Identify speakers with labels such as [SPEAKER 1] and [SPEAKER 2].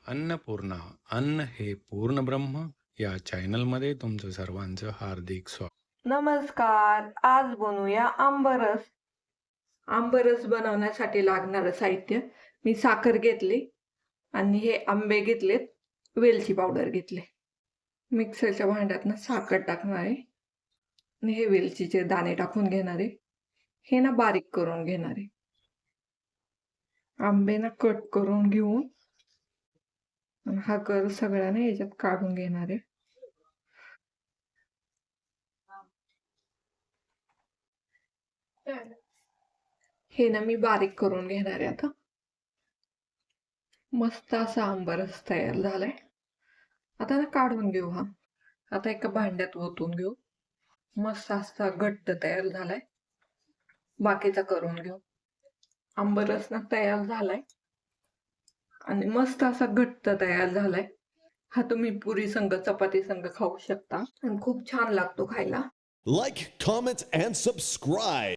[SPEAKER 1] अन्नपूर्णा अन्न हे पूर्ण ब्रह्म या चॅनलमध्ये तुमचं सर्वांचं हार्दिक स्वागत.
[SPEAKER 2] नमस्कार. आज बनवूया आंबरस. आंबरस बनवण्यासाठी लागणारं साहित्य मी साखर घेतली आणि हे आंबे घेतलेत, वेलची पावडर घेतले. मिक्सरच्या भांड्यात ना साखर टाकणार आहे आणि हे वेलचीचे दाणे टाकून घेणार आहे. हे ना बारीक करून घेणार आहे. आंबे ना कट करून घेऊन हा गर सगळा ना याच्यात काढून घेणार आहे. हे ना मी बारीक करून घेणार आहे आता. मस्त असा आंबरस तयार झालाय. आता ना काढून घेऊ हा. आता एका भांड्यात ओतून घेऊ. मस्त असा घट्ट तयार झालाय. बाकीचा करून घेऊ. आंबरस ना तयार झालाय आणि मस्त असा घट्ट तयार झालाय. हा तुम्ही पुरी संग चपाती संग खाऊ शकता आणि खूप छान लागतो खायला.
[SPEAKER 3] Like, comment, and subscribe.